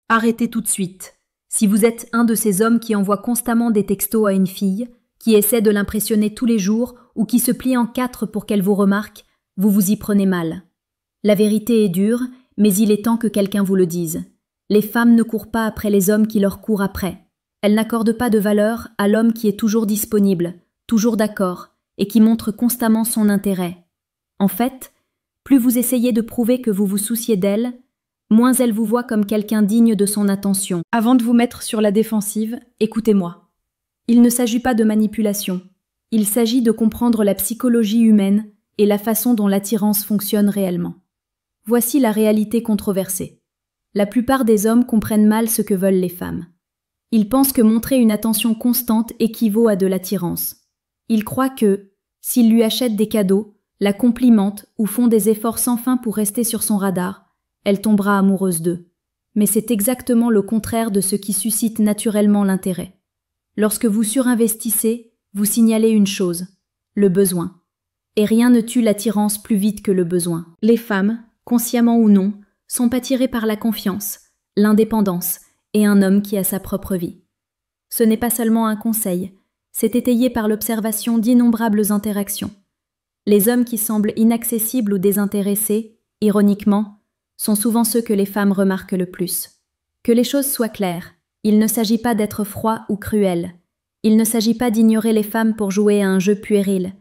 Arrêtez tout de suite. Si vous êtes un de ces hommes qui envoient constamment des textos à une fille, qui essaie de l'impressionner tous les jours ou qui se plie en quatre pour qu'elle vous remarque, vous vous y prenez mal. La vérité est dure, mais il est temps que quelqu'un vous le dise. Les femmes ne courent pas après les hommes qui leur courent après. Elles n'accordent pas de valeur à l'homme qui est toujours disponible, toujours d'accord, et qui montre constamment son intérêt. En fait, plus vous essayez de prouver que vous vous souciez d'elle, moins elle vous voit comme quelqu'un digne de son attention. Avant de vous mettre sur la défensive, écoutez-moi. Il ne s'agit pas de manipulation. Il s'agit de comprendre la psychologie humaine et la façon dont l'attirance fonctionne réellement. Voici la réalité controversée. La plupart des hommes comprennent mal ce que veulent les femmes. Ils pensent que montrer une attention constante équivaut à de l'attirance. Ils croient que, s'ils lui achètent des cadeaux, la complimentent ou font des efforts sans fin pour rester sur son radar, elle tombera amoureuse d'eux. Mais c'est exactement le contraire de ce qui suscite naturellement l'intérêt. Lorsque vous surinvestissez, vous signalez une chose, le besoin. Et rien ne tue l'attirance plus vite que le besoin. Les femmes, consciemment ou non, sont attirées par la confiance, l'indépendance et un homme qui a sa propre vie. Ce n'est pas seulement un conseil, c'est étayé par l'observation d'innombrables interactions. Les hommes qui semblent inaccessibles ou désintéressés, ironiquement, sont souvent ceux que les femmes remarquent le plus. Que les choses soient claires, il ne s'agit pas d'être froid ou cruel. Il ne s'agit pas d'ignorer les femmes pour jouer à un jeu puéril.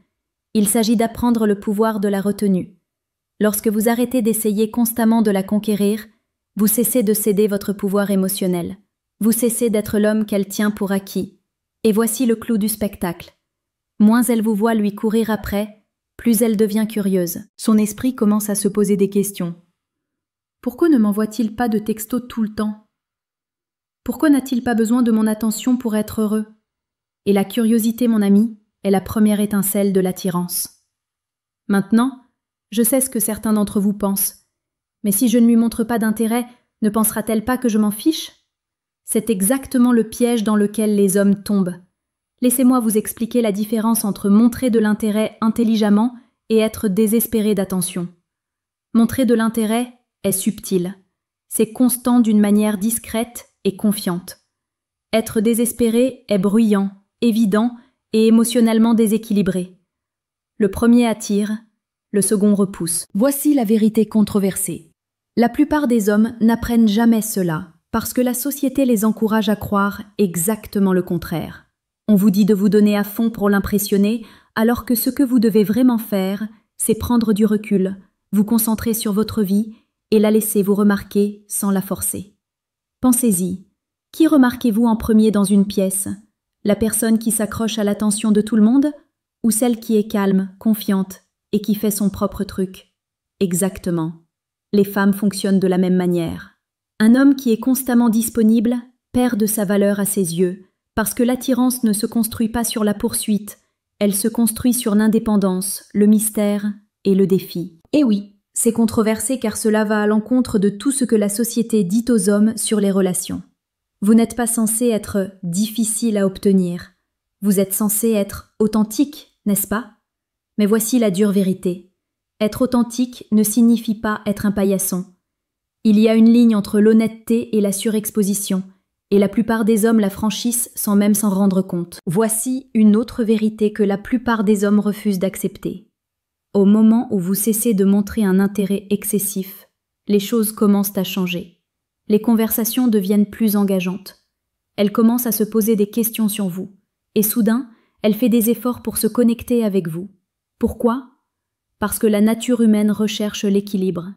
Il s'agit d'apprendre le pouvoir de la retenue. Lorsque vous arrêtez d'essayer constamment de la conquérir, vous cessez de céder votre pouvoir émotionnel. Vous cessez d'être l'homme qu'elle tient pour acquis. Et voici le clou du spectacle. Moins elle vous voit lui courir après, plus elle devient curieuse. Son esprit commence à se poser des questions. Pourquoi ne m'envoie-t-il pas de texto tout le temps? Pourquoi n'a-t-il pas besoin de mon attention pour être heureux? Et la curiosité, mon ami, est la première étincelle de l'attirance. Maintenant, je sais ce que certains d'entre vous pensent. Mais si je ne lui montre pas d'intérêt, ne pensera-t-elle pas que je m'en fiche? C'est exactement le piège dans lequel les hommes tombent. Laissez-moi vous expliquer la différence entre montrer de l'intérêt intelligemment et être désespéré d'attention. Montrer de l'intérêt est subtil. C'est constant d'une manière discrète et confiante. Être désespéré est bruyant, évident et émotionnellement déséquilibré. Le premier attire, le second repousse. Voici la vérité controversée. La plupart des hommes n'apprennent jamais cela, parce que la société les encourage à croire exactement le contraire. On vous dit de vous donner à fond pour l'impressionner, alors que ce que vous devez vraiment faire, c'est prendre du recul, vous concentrer sur votre vie et la laisser vous remarquer sans la forcer. Pensez-y. Qui remarquez-vous en premier dans une pièce? La personne qui s'accroche à l'attention de tout le monde ou celle qui est calme, confiante et qui fait son propre truc? Exactement. Les femmes fonctionnent de la même manière. Un homme qui est constamment disponible perd de sa valeur à ses yeux parce que l'attirance ne se construit pas sur la poursuite, elle se construit sur l'indépendance, le mystère et le défi. Et oui, c'est controversé car cela va à l'encontre de tout ce que la société dit aux hommes sur les relations. Vous n'êtes pas censé être difficile à obtenir. Vous êtes censé être authentique, n'est-ce pas? Mais voici la dure vérité. Être authentique ne signifie pas être un paillasson. Il y a une ligne entre l'honnêteté et la surexposition, et la plupart des hommes la franchissent sans même s'en rendre compte. Voici une autre vérité que la plupart des hommes refusent d'accepter. Au moment où vous cessez de montrer un intérêt excessif, les choses commencent à changer. Les conversations deviennent plus engageantes. Elle commence à se poser des questions sur vous. Et soudain, elle fait des efforts pour se connecter avec vous. Pourquoi? Parce que la nature humaine recherche l'équilibre.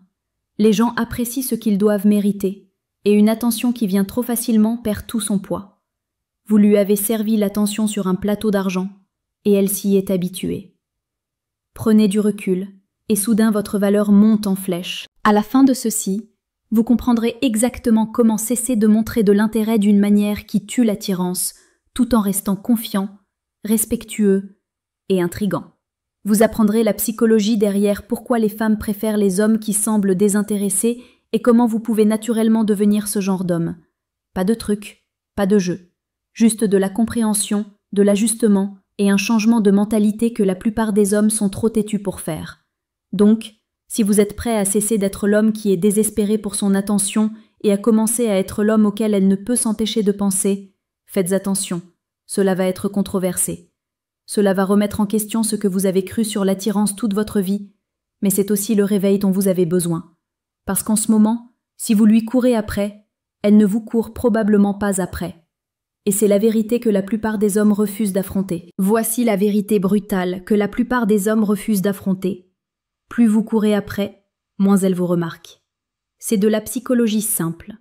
Les gens apprécient ce qu'ils doivent mériter, et une attention qui vient trop facilement perd tout son poids. Vous lui avez servi l'attention sur un plateau d'argent, et elle s'y est habituée. Prenez du recul, et soudain votre valeur monte en flèche. À la fin de ceci, vous comprendrez exactement comment cesser de montrer de l'intérêt d'une manière qui tue l'attirance, tout en restant confiant, respectueux et intrigant. Vous apprendrez la psychologie derrière pourquoi les femmes préfèrent les hommes qui semblent désintéressés et comment vous pouvez naturellement devenir ce genre d'homme. Pas de truc, pas de jeu. Juste de la compréhension, de l'ajustement et un changement de mentalité que la plupart des hommes sont trop têtus pour faire. Donc, si vous êtes prêt à cesser d'être l'homme qui est désespéré pour son attention et à commencer à être l'homme auquel elle ne peut s'empêcher de penser, faites attention, cela va être controversé. Cela va remettre en question ce que vous avez cru sur l'attirance toute votre vie, mais c'est aussi le réveil dont vous avez besoin. Parce qu'en ce moment, si vous lui courez après, elle ne vous court probablement pas après. Et c'est la vérité que la plupart des hommes refusent d'affronter. Voici la vérité brutale que la plupart des hommes refusent d'affronter. Plus vous courez après, moins elle vous remarque. C'est de la psychologie simple.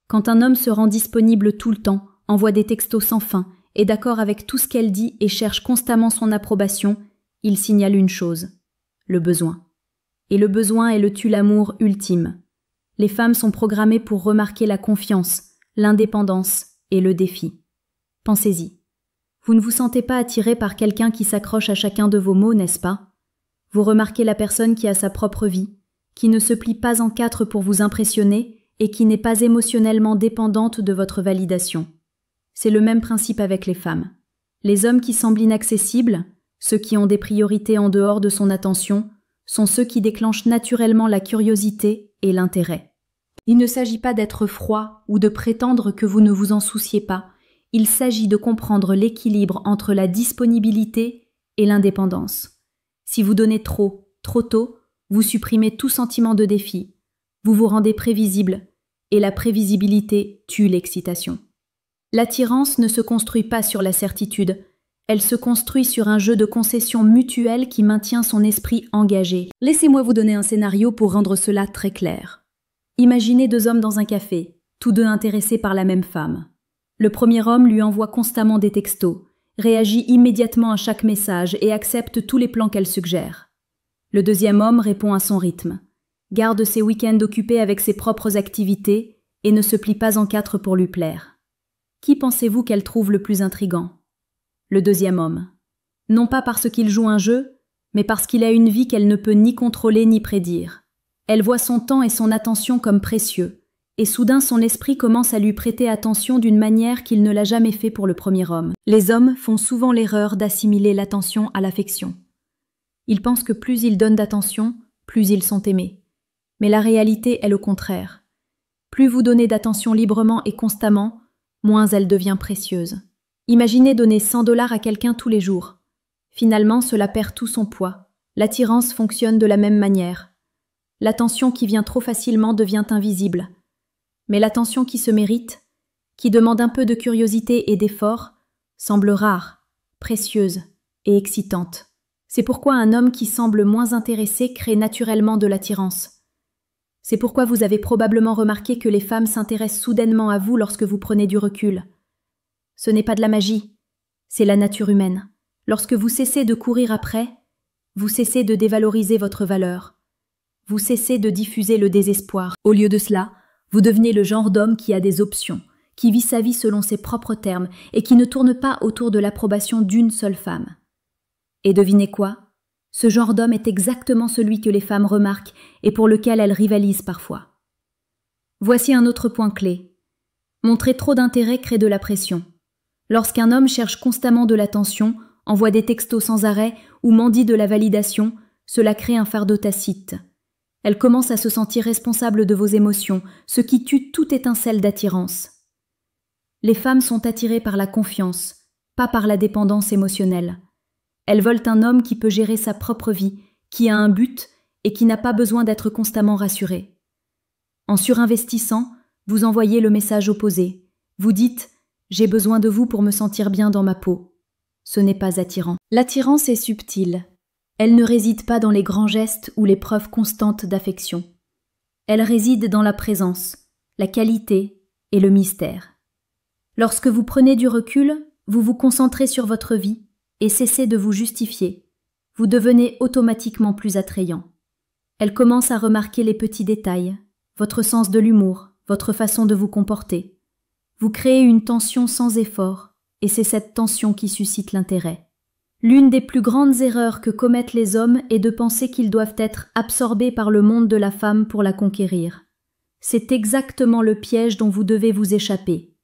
Quand un homme se rend disponible tout le temps, envoie des textos sans fin, est d'accord avec tout ce qu'elle dit et cherche constamment son approbation, il signale une chose, le besoin. Et le besoin est le tue-l'amour ultime. Les femmes sont programmées pour remarquer la confiance, l'indépendance et le défi. Pensez-y. Vous ne vous sentez pas attiré par quelqu'un qui s'accroche à chacun de vos mots, n'est-ce pas? Vous remarquez la personne qui a sa propre vie, qui ne se plie pas en quatre pour vous impressionner et qui n'est pas émotionnellement dépendante de votre validation. C'est le même principe avec les femmes. Les hommes qui semblent inaccessibles, ceux qui ont des priorités en dehors de son attention, sont ceux qui déclenchent naturellement la curiosité et l'intérêt. Il ne s'agit pas d'être froid ou de prétendre que vous ne vous en souciez pas, il s'agit de comprendre l'équilibre entre la disponibilité et l'indépendance. Si vous donnez trop tôt, vous supprimez tout sentiment de défi, vous vous rendez prévisible, et la prévisibilité tue l'excitation. L'attirance ne se construit pas sur la certitude, elle se construit sur un jeu de concessions mutuelles qui maintient son esprit engagé. Laissez-moi vous donner un scénario pour rendre cela très clair. Imaginez deux hommes dans un café, tous deux intéressés par la même femme. Le premier homme lui envoie constamment des textos, réagit immédiatement à chaque message et accepte tous les plans qu'elle suggère. Le deuxième homme répond à son rythme, garde ses week-ends occupés avec ses propres activités et ne se plie pas en quatre pour lui plaire. Qui pensez-vous qu'elle trouve le plus intrigant? Le deuxième homme. Non pas parce qu'il joue un jeu, mais parce qu'il a une vie qu'elle ne peut ni contrôler ni prédire. Elle voit son temps et son attention comme précieux, et soudain son esprit commence à lui prêter attention d'une manière qu'il ne l'a jamais fait pour le premier homme. Les hommes font souvent l'erreur d'assimiler l'attention à l'affection. Ils pensent que plus ils donnent d'attention, plus ils sont aimés. Mais la réalité est le contraire. Plus vous donnez d'attention librement et constamment, moins elle devient précieuse. Imaginez donner 100 $ à quelqu'un tous les jours. Finalement, cela perd tout son poids. L'attirance fonctionne de la même manière. L'attention qui vient trop facilement devient invisible. Mais l'attention qui se mérite, qui demande un peu de curiosité et d'effort, semble rare, précieuse et excitante. C'est pourquoi un homme qui semble moins intéressé crée naturellement de l'attirance. C'est pourquoi vous avez probablement remarqué que les femmes s'intéressent soudainement à vous lorsque vous prenez du recul. Ce n'est pas de la magie, c'est la nature humaine. Lorsque vous cessez de courir après, vous cessez de dévaloriser votre valeur. Vous cessez de diffuser le désespoir. Au lieu de cela, vous devenez le genre d'homme qui a des options, qui vit sa vie selon ses propres termes et qui ne tourne pas autour de l'approbation d'une seule femme. Et devinez quoi? Ce genre d'homme est exactement celui que les femmes remarquent et pour lequel elles rivalisent parfois. Voici un autre point clé. Montrer trop d'intérêt crée de la pression. Lorsqu'un homme cherche constamment de l'attention, envoie des textos sans arrêt ou mendie de la validation, cela crée un fardeau tacite. Elle commence à se sentir responsable de vos émotions, ce qui tue toute étincelle d'attirance. Les femmes sont attirées par la confiance, pas par la dépendance émotionnelle. Elles veulent un homme qui peut gérer sa propre vie, qui a un but et qui n'a pas besoin d'être constamment rassuré. En surinvestissant, vous envoyez le message opposé. Vous dites « J'ai besoin de vous pour me sentir bien dans ma peau ». Ce n'est pas attirant. L'attirance est subtile. Elle ne réside pas dans les grands gestes ou les preuves constantes d'affection. Elle réside dans la présence, la qualité et le mystère. Lorsque vous prenez du recul, vous vous concentrez sur votre vie et cessez de vous justifier. Vous devenez automatiquement plus attrayant. Elle commence à remarquer les petits détails, votre sens de l'humour, votre façon de vous comporter. Vous créez une tension sans effort, et c'est cette tension qui suscite l'intérêt. L'une des plus grandes erreurs que commettent les hommes est de penser qu'ils doivent être absorbés par le monde de la femme pour la conquérir. C'est exactement le piège dont vous devez vous échapper.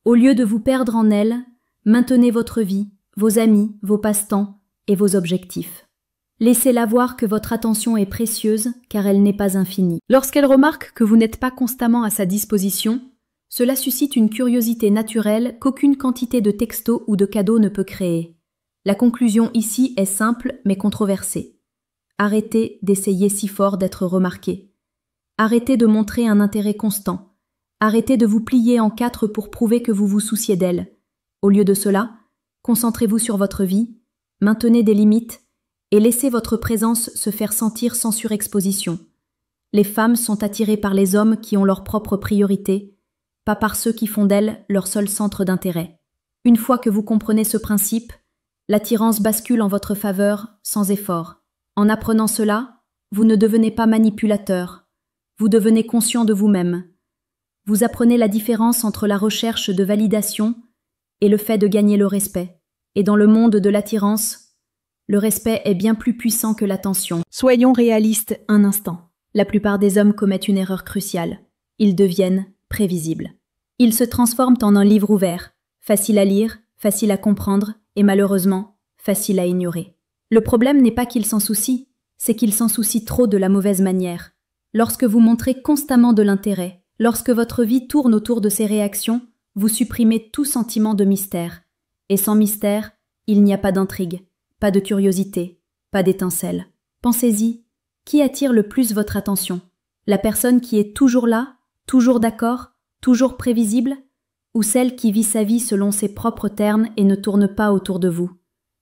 Au lieu de vous perdre en elle, maintenez votre vie, vos amis, vos passe-temps et vos objectifs. Laissez-la voir que votre attention est précieuse car elle n'est pas infinie. Lorsqu'elle remarque que vous n'êtes pas constamment à sa disposition, cela suscite une curiosité naturelle qu'aucune quantité de textos ou de cadeaux ne peut créer. La conclusion ici est simple mais controversée. Arrêtez d'essayer si fort d'être remarqué. Arrêtez de montrer un intérêt constant. Arrêtez de vous plier en quatre pour prouver que vous vous souciez d'elle. Au lieu de cela, concentrez-vous sur votre vie, maintenez des limites et laissez votre présence se faire sentir sans surexposition. Les femmes sont attirées par les hommes qui ont leurs propres priorités, pas par ceux qui font d'elles leur seul centre d'intérêt. Une fois que vous comprenez ce principe, l'attirance bascule en votre faveur sans effort. En apprenant cela, vous ne devenez pas manipulateur, vous devenez conscient de vous-même. Vous apprenez la différence entre la recherche de validation et le fait de gagner le respect. Et dans le monde de l'attirance, le respect est bien plus puissant que l'attention. Soyons réalistes un instant. La plupart des hommes commettent une erreur cruciale. Ils deviennent prévisibles. Ils se transforment en un livre ouvert, facile à lire, facile à comprendre et malheureusement, facile à ignorer. Le problème n'est pas qu'ils s'en soucient, c'est qu'ils s'en soucient trop de la mauvaise manière. Lorsque vous montrez constamment de l'intérêt, lorsque votre vie tourne autour de ces réactions, vous supprimez tout sentiment de mystère. Et sans mystère, il n'y a pas d'intrigue, pas de curiosité, pas d'étincelle. Pensez-y, qui attire le plus votre attention? La personne qui est toujours là, toujours d'accord, toujours prévisible, ou celle qui vit sa vie selon ses propres termes et ne tourne pas autour de vous?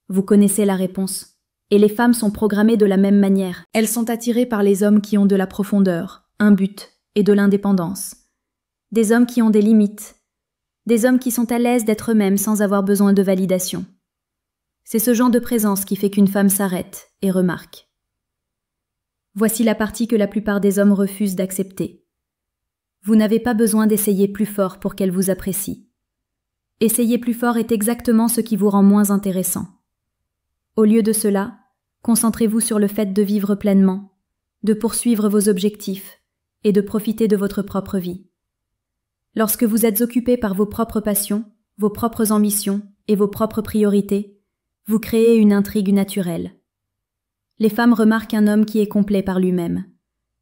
Vous connaissez la réponse. Et les femmes sont programmées de la même manière. Elles sont attirées par les hommes qui ont de la profondeur, un but et de l'indépendance. Des hommes qui ont des limites. Des hommes qui sont à l'aise d'être eux-mêmes sans avoir besoin de validation. C'est ce genre de présence qui fait qu'une femme s'arrête et remarque. Voici la partie que la plupart des hommes refusent d'accepter. Vous n'avez pas besoin d'essayer plus fort pour qu'elle vous apprécie. Essayer plus fort est exactement ce qui vous rend moins intéressant. Au lieu de cela, concentrez-vous sur le fait de vivre pleinement, de poursuivre vos objectifs et de profiter de votre propre vie. Lorsque vous êtes occupé par vos propres passions, vos propres ambitions et vos propres priorités, vous créez une intrigue naturelle. Les femmes remarquent un homme qui est complet par lui-même.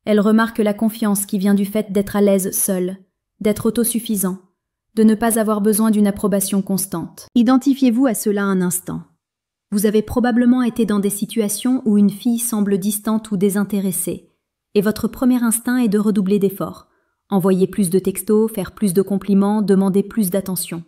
Elles remarquent la confiance qui vient du fait d'être à l'aise seul, d'être autosuffisant, de ne pas avoir besoin d'une approbation constante. Identifiez-vous à cela un instant. Vous avez probablement été dans des situations où une fille semble distante ou désintéressée, et votre premier instinct est de redoubler d'efforts, envoyer plus de textos, faire plus de compliments, demander plus d'attention.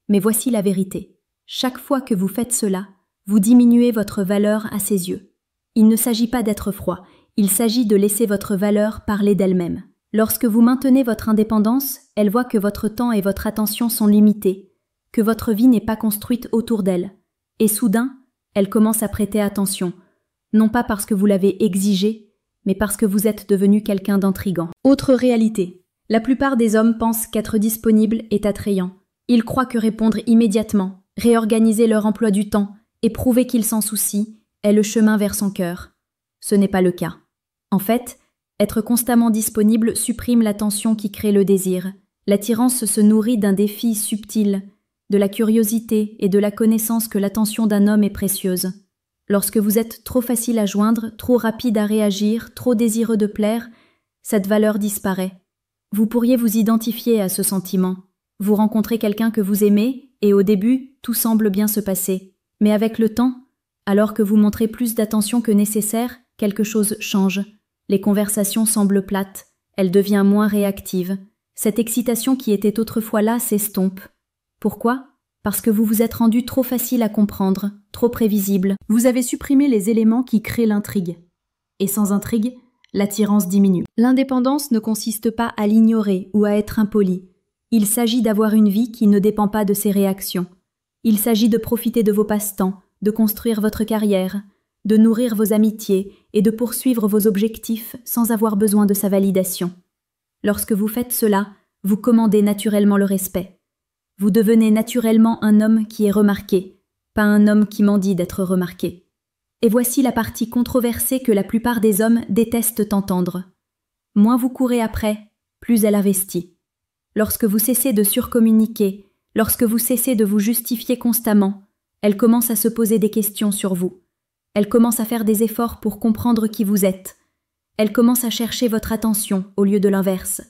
Mais voici la vérité. Chaque fois que vous faites cela, vous diminuez votre valeur à ses yeux. Il ne s'agit pas d'être froid, il s'agit de laisser votre valeur parler d'elle-même. Lorsque vous maintenez votre indépendance, elle voit que votre temps et votre attention sont limités, que votre vie n'est pas construite autour d'elle. Et soudain, elle commence à prêter attention, non pas parce que vous l'avez exigé, mais parce que vous êtes devenu quelqu'un d'intriguant. Autre réalité. La plupart des hommes pensent qu'être disponible est attrayant. Ils croient que répondre immédiatement, réorganiser leur emploi du temps et prouver qu'ils s'en soucient est le chemin vers son cœur. Ce n'est pas le cas. En fait, être constamment disponible supprime l'attention qui crée le désir. L'attirance se nourrit d'un défi subtil, de la curiosité et de la connaissance que l'attention d'un homme est précieuse. Lorsque vous êtes trop facile à joindre, trop rapide à réagir, trop désireux de plaire, cette valeur disparaît. Vous pourriez vous identifier à ce sentiment. Vous rencontrez quelqu'un que vous aimez et au début, tout semble bien se passer. Mais avec le temps, alors que vous montrez plus d'attention que nécessaire, quelque chose change. Les conversations semblent plates, elle devient moins réactive. Cette excitation qui était autrefois là s'estompe. Pourquoi? Parce que vous vous êtes rendu trop facile à comprendre, trop prévisible. Vous avez supprimé les éléments qui créent l'intrigue. Et sans intrigue, l'attirance diminue. L'indépendance ne consiste pas à l'ignorer ou à être impoli. Il s'agit d'avoir une vie qui ne dépend pas de ses réactions. Il s'agit de profiter de vos passe-temps, de construire votre carrière, de nourrir vos amitiés et de poursuivre vos objectifs sans avoir besoin de sa validation. Lorsque vous faites cela, vous commandez naturellement le respect. Vous devenez naturellement un homme qui est remarqué, pas un homme qui mendie d'être remarqué. Et voici la partie controversée que la plupart des hommes détestent entendre. Moins vous courez après, plus elle investit. Lorsque vous cessez de surcommuniquer, lorsque vous cessez de vous justifier constamment, elle commence à se poser des questions sur vous. Elle commence à faire des efforts pour comprendre qui vous êtes. Elle commence à chercher votre attention au lieu de l'inverse.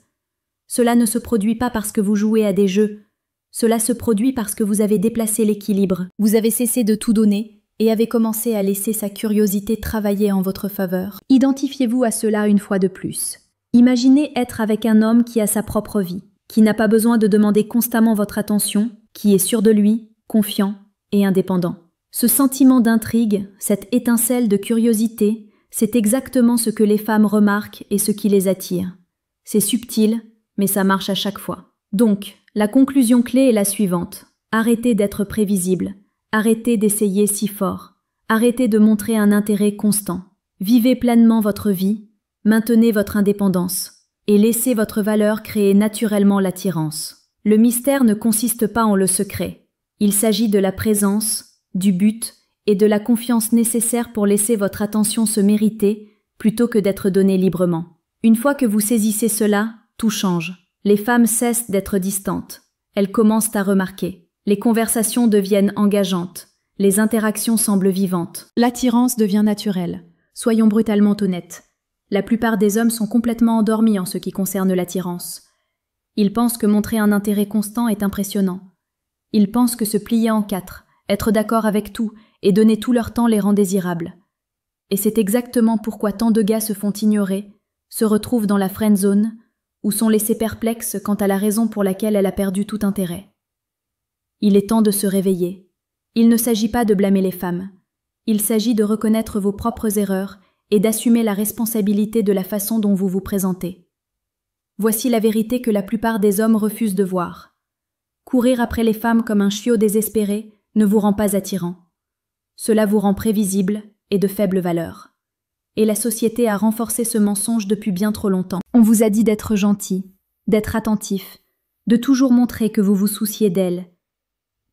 Cela ne se produit pas parce que vous jouez à des jeux. Cela se produit parce que vous avez déplacé l'équilibre. Vous avez cessé de tout donner et avez commencé à laisser sa curiosité travailler en votre faveur. Identifiez-vous à cela une fois de plus. Imaginez être avec un homme qui a sa propre vie, qui n'a pas besoin de demander constamment votre attention, qui est sûr de lui, confiant et indépendant. Ce sentiment d'intrigue, cette étincelle de curiosité, c'est exactement ce que les femmes remarquent et ce qui les attire. C'est subtil, mais ça marche à chaque fois. Donc, la conclusion clé est la suivante. Arrêtez d'être prévisible. Arrêtez d'essayer si fort. Arrêtez de montrer un intérêt constant. Vivez pleinement votre vie. Maintenez votre indépendance. Et laissez votre valeur créer naturellement l'attirance. Le mystère ne consiste pas en le secret. Il s'agit de la présence, du but et de la confiance nécessaire pour laisser votre attention se mériter plutôt que d'être donnée librement. Une fois que vous saisissez cela, tout change. Les femmes cessent d'être distantes. Elles commencent à remarquer. Les conversations deviennent engageantes. Les interactions semblent vivantes. L'attirance devient naturelle. Soyons brutalement honnêtes. La plupart des hommes sont complètement endormis en ce qui concerne l'attirance. Ils pensent que montrer un intérêt constant est impressionnant. Ils pensent que se plier en quatre, être d'accord avec tout et donner tout leur temps les rend désirables. Et c'est exactement pourquoi tant de gars se font ignorer, se retrouvent dans la friend zone, ou sont laissés perplexes quant à la raison pour laquelle elle a perdu tout intérêt. Il est temps de se réveiller. Il ne s'agit pas de blâmer les femmes. Il s'agit de reconnaître vos propres erreurs et d'assumer la responsabilité de la façon dont vous vous présentez. Voici la vérité que la plupart des hommes refusent de voir. Courir après les femmes comme un chiot désespéré ne vous rend pas attirant. Cela vous rend prévisible et de faible valeur. Et la société a renforcé ce mensonge depuis bien trop longtemps. On vous a dit d'être gentil, d'être attentif, de toujours montrer que vous vous souciez d'elle.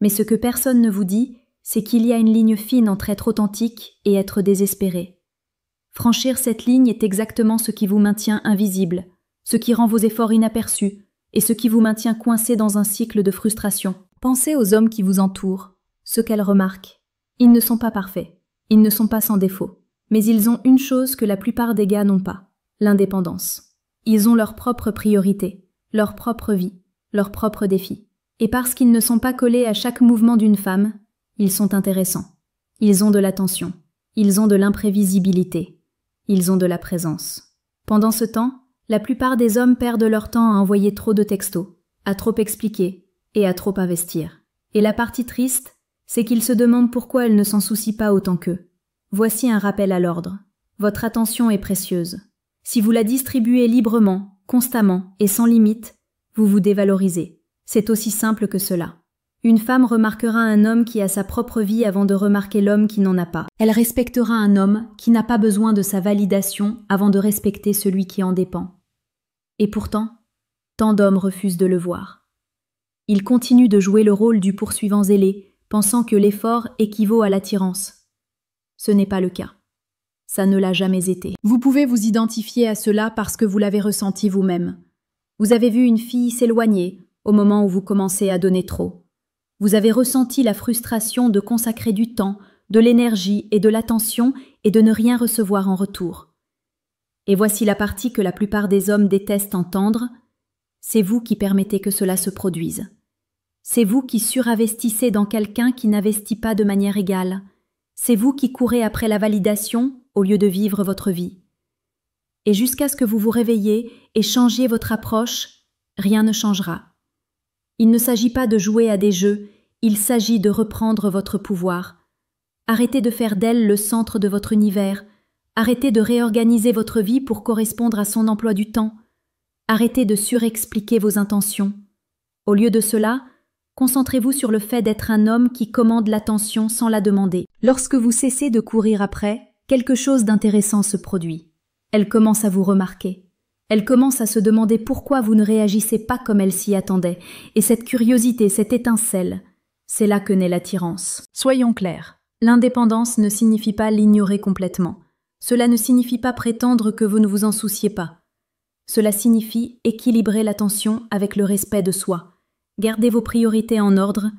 Mais ce que personne ne vous dit, c'est qu'il y a une ligne fine entre être authentique et être désespéré. Franchir cette ligne est exactement ce qui vous maintient invisible, ce qui rend vos efforts inaperçus et ce qui vous maintient coincé dans un cycle de frustration. Pensez aux hommes qui vous entourent, ce qu'elles remarquent. Ils ne sont pas parfaits, ils ne sont pas sans défaut. Mais ils ont une chose que la plupart des gars n'ont pas, l'indépendance. Ils ont leurs propres priorités, leur propre vie, leurs propres défis. Et parce qu'ils ne sont pas collés à chaque mouvement d'une femme, ils sont intéressants. Ils ont de l'attention, ils ont de l'imprévisibilité, ils ont de la présence. Pendant ce temps, la plupart des hommes perdent leur temps à envoyer trop de textos, à trop expliquer et à trop investir. Et la partie triste, c'est qu'ils se demandent pourquoi elles ne s'en soucient pas autant qu'eux. Voici un rappel à l'ordre. Votre attention est précieuse. Si vous la distribuez librement, constamment et sans limite, vous vous dévalorisez. C'est aussi simple que cela. Une femme remarquera un homme qui a sa propre vie avant de remarquer l'homme qui n'en a pas. Elle respectera un homme qui n'a pas besoin de sa validation avant de respecter celui qui en dépend. Et pourtant, tant d'hommes refusent de le voir. Ils continuent de jouer le rôle du poursuivant zélé, pensant que l'effort équivaut à l'attirance. Ce n'est pas le cas. Ça ne l'a jamais été. Vous pouvez vous identifier à cela parce que vous l'avez ressenti vous-même. Vous avez vu une fille s'éloigner au moment où vous commencez à donner trop. Vous avez ressenti la frustration de consacrer du temps, de l'énergie et de l'attention et de ne rien recevoir en retour. Et voici la partie que la plupart des hommes détestent entendre. C'est vous qui permettez que cela se produise. C'est vous qui surinvestissez dans quelqu'un qui n'investit pas de manière égale. C'est vous qui courez après la validation au lieu de vivre votre vie. Et jusqu'à ce que vous vous réveillez et changiez votre approche, rien ne changera. Il ne s'agit pas de jouer à des jeux, il s'agit de reprendre votre pouvoir. Arrêtez de faire d'elle le centre de votre univers. Arrêtez de réorganiser votre vie pour correspondre à son emploi du temps. Arrêtez de surexpliquer vos intentions. Au lieu de cela, concentrez-vous sur le fait d'être un homme qui commande l'attention sans la demander. Lorsque vous cessez de courir après, quelque chose d'intéressant se produit. Elle commence à vous remarquer. Elle commence à se demander pourquoi vous ne réagissez pas comme elle s'y attendait. Et cette curiosité, cette étincelle, c'est là que naît l'attirance. Soyons clairs. L'indépendance ne signifie pas l'ignorer complètement. Cela ne signifie pas prétendre que vous ne vous en souciez pas. Cela signifie équilibrer l'attention avec le respect de soi. Gardez vos priorités en ordre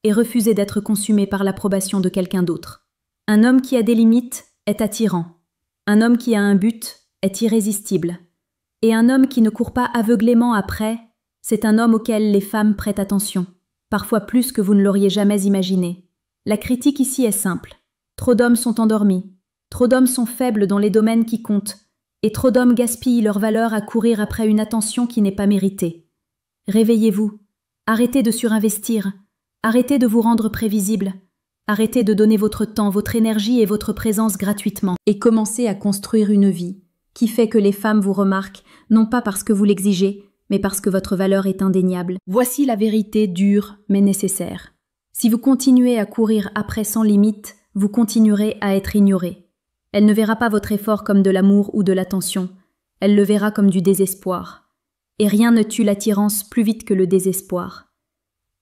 et refusez d'être consumé par l'approbation de quelqu'un d'autre. Un homme qui a des limites est attirant. Un homme qui a un but est irrésistible. Et un homme qui ne court pas aveuglément après, c'est un homme auquel les femmes prêtent attention, parfois plus que vous ne l'auriez jamais imaginé. La critique ici est simple. Trop d'hommes sont endormis, trop d'hommes sont faibles dans les domaines qui comptent, et trop d'hommes gaspillent leur valeur à courir après une attention qui n'est pas méritée. Réveillez-vous, arrêtez de surinvestir, arrêtez de vous rendre prévisible, arrêtez de donner votre temps, votre énergie et votre présence gratuitement, et commencez à construire une vie qui fait que les femmes vous remarquent, non pas parce que vous l'exigez, mais parce que votre valeur est indéniable. Voici la vérité dure mais nécessaire. Si vous continuez à courir après sans limite, vous continuerez à être ignoré. Elle ne verra pas votre effort comme de l'amour ou de l'attention, elle le verra comme du désespoir. Et rien ne tue l'attirance plus vite que le désespoir.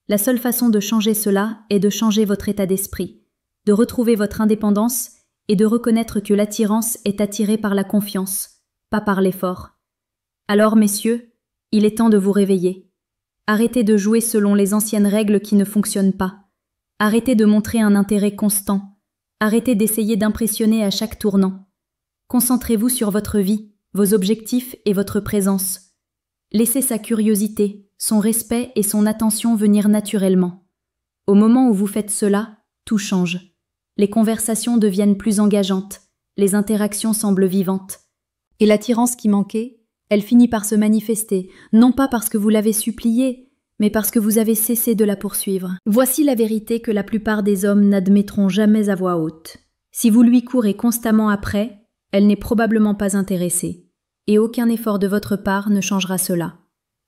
La seule façon de changer cela est de changer votre état d'esprit, de retrouver votre indépendance et de reconnaître que l'attirance est attirée par la confiance, pas par l'effort. Alors, messieurs, il est temps de vous réveiller. Arrêtez de jouer selon les anciennes règles qui ne fonctionnent pas. Arrêtez de montrer un intérêt constant. Arrêtez d'essayer d'impressionner à chaque tournant. Concentrez-vous sur votre vie, vos objectifs et votre présence. Laissez sa curiosité, son respect et son attention venir naturellement. Au moment où vous faites cela, tout change. Les conversations deviennent plus engageantes, les interactions semblent vivantes. Et l'attirance qui manquait, elle finit par se manifester, non pas parce que vous l'avez suppliée, mais parce que vous avez cessé de la poursuivre. Voici la vérité que la plupart des hommes n'admettront jamais à voix haute. Si vous lui courez constamment après, elle n'est probablement pas intéressée. Et aucun effort de votre part ne changera cela.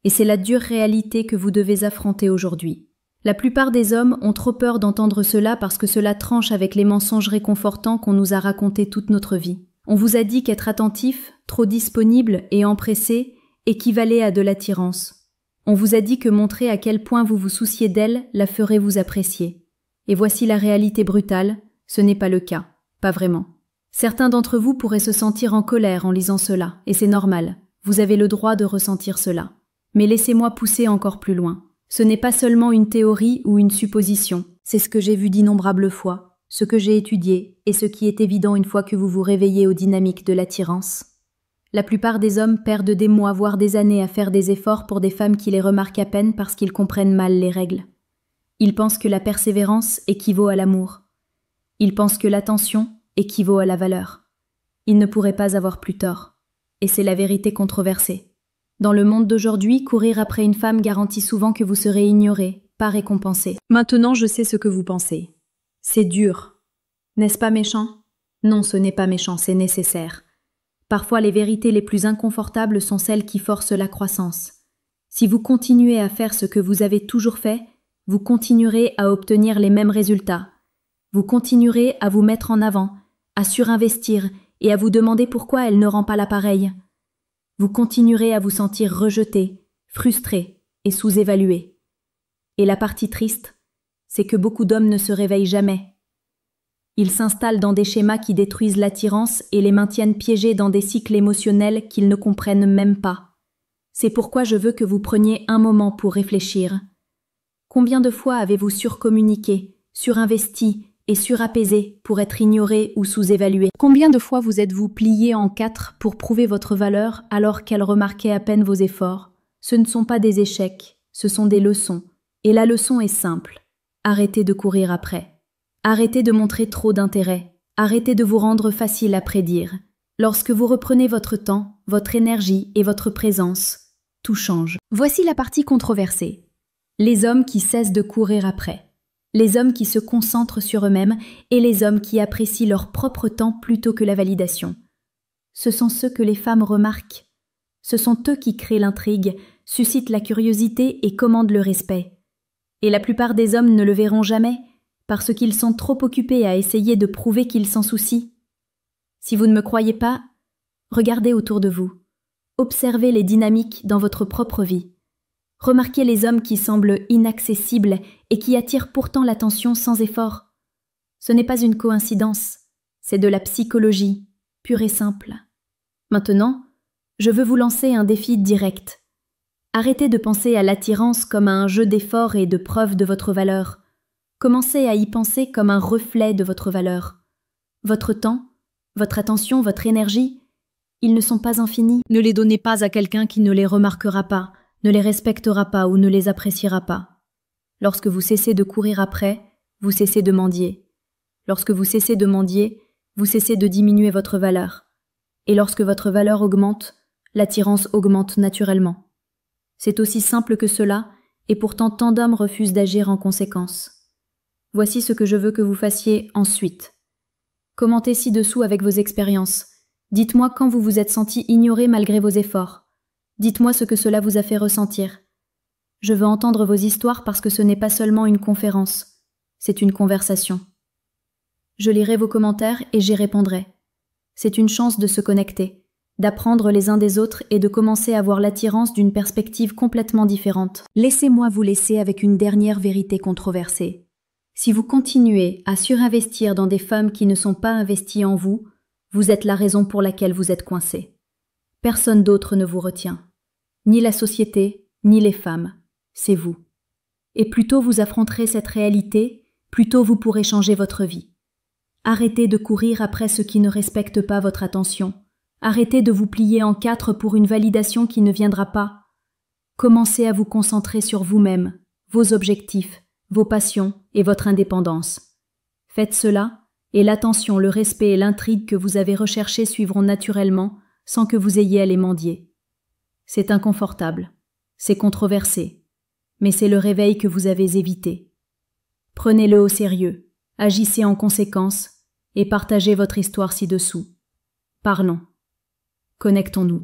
Et c'est la dure réalité que vous devez affronter aujourd'hui. La plupart des hommes ont trop peur d'entendre cela parce que cela tranche avec les mensonges réconfortants qu'on nous a racontés toute notre vie. On vous a dit qu'être attentif, trop disponible et empressé équivalait à de l'attirance. On vous a dit que montrer à quel point vous vous souciez d'elle la ferait vous apprécier. Et voici la réalité brutale, ce n'est pas le cas, pas vraiment. Certains d'entre vous pourraient se sentir en colère en lisant cela, et c'est normal, vous avez le droit de ressentir cela. Mais laissez-moi pousser encore plus loin. Ce n'est pas seulement une théorie ou une supposition, c'est ce que j'ai vu d'innombrables fois, ce que j'ai étudié et ce qui est évident une fois que vous vous réveillez aux dynamiques de l'attirance. La plupart des hommes perdent des mois voire des années à faire des efforts pour des femmes qui les remarquent à peine parce qu'ils comprennent mal les règles. Ils pensent que la persévérance équivaut à l'amour. Ils pensent que l'attention équivaut à la valeur. Ils ne pourraient pas avoir plus tort. Et c'est la vérité controversée. Dans le monde d'aujourd'hui, courir après une femme garantit souvent que vous serez ignoré, pas récompensé. Maintenant, je sais ce que vous pensez. C'est dur. N'est-ce pas méchant? Non, ce n'est pas méchant, c'est nécessaire. Parfois, les vérités les plus inconfortables sont celles qui forcent la croissance. Si vous continuez à faire ce que vous avez toujours fait, vous continuerez à obtenir les mêmes résultats. Vous continuerez à vous mettre en avant, à surinvestir et à vous demander pourquoi elle ne rend pas l'appareil. Vous continuerez à vous sentir rejeté, frustré et sous-évalué. Et la partie triste, c'est que beaucoup d'hommes ne se réveillent jamais. Ils s'installent dans des schémas qui détruisent l'attirance et les maintiennent piégés dans des cycles émotionnels qu'ils ne comprennent même pas. C'est pourquoi je veux que vous preniez un moment pour réfléchir. Combien de fois avez-vous surcommuniqué, surinvesti et surapaisé pour être ignoré ou sous-évalué? Combien de fois vous êtes-vous plié en 4 pour prouver votre valeur alors qu'elle remarquait à peine vos efforts? Ce ne sont pas des échecs, ce sont des leçons. Et la leçon est simple. Arrêtez de courir après. Arrêtez de montrer trop d'intérêt. Arrêtez de vous rendre facile à prédire. Lorsque vous reprenez votre temps, votre énergie et votre présence, tout change. Voici la partie controversée. Les hommes qui cessent de courir après. Les hommes qui se concentrent sur eux-mêmes et les hommes qui apprécient leur propre temps plutôt que la validation. Ce sont ceux que les femmes remarquent. Ce sont eux qui créent l'intrigue, suscitent la curiosité et commandent le respect. Et la plupart des hommes ne le verront jamais, parce qu'ils sont trop occupés à essayer de prouver qu'ils s'en soucient. Si vous ne me croyez pas, regardez autour de vous. Observez les dynamiques dans votre propre vie. Remarquez les hommes qui semblent inaccessibles et qui attirent pourtant l'attention sans effort. Ce n'est pas une coïncidence, c'est de la psychologie, pure et simple. Maintenant, je veux vous lancer un défi direct. Arrêtez de penser à l'attirance comme à un jeu d'efforts et de preuves de votre valeur. Commencez à y penser comme un reflet de votre valeur. Votre temps, votre attention, votre énergie, ils ne sont pas infinis. Ne les donnez pas à quelqu'un qui ne les remarquera pas, ne les respectera pas ou ne les appréciera pas. Lorsque vous cessez de courir après, vous cessez de mendier. Lorsque vous cessez de mendier, vous cessez de diminuer votre valeur. Et lorsque votre valeur augmente, l'attirance augmente naturellement. C'est aussi simple que cela, et pourtant tant d'hommes refusent d'agir en conséquence. Voici ce que je veux que vous fassiez ensuite. Commentez ci-dessous avec vos expériences. Dites-moi quand vous vous êtes senti ignoré malgré vos efforts. Dites-moi ce que cela vous a fait ressentir. Je veux entendre vos histoires parce que ce n'est pas seulement une conférence, c'est une conversation. Je lirai vos commentaires et j'y répondrai. C'est une chance de se connecter, d'apprendre les uns des autres et de commencer à voir l'attirance d'une perspective complètement différente. Laissez-moi vous laisser avec une dernière vérité controversée. Si vous continuez à surinvestir dans des femmes qui ne sont pas investies en vous, vous êtes la raison pour laquelle vous êtes coincé. Personne d'autre ne vous retient. Ni la société, ni les femmes. C'est vous. Et plus tôt vous affronterez cette réalité, plus tôt vous pourrez changer votre vie. Arrêtez de courir après ceux qui ne respectent pas votre attention. Arrêtez de vous plier en quatre pour une validation qui ne viendra pas. Commencez à vous concentrer sur vous-même, vos objectifs, vos passions et votre indépendance. Faites cela, et l'attention, le respect et l'intrigue que vous avez recherchés suivront naturellement, sans que vous ayez à les mendier. C'est inconfortable, c'est controversé, mais c'est le réveil que vous avez évité. Prenez-le au sérieux, agissez en conséquence, et partagez votre histoire ci-dessous. Parlons. Connectons-nous.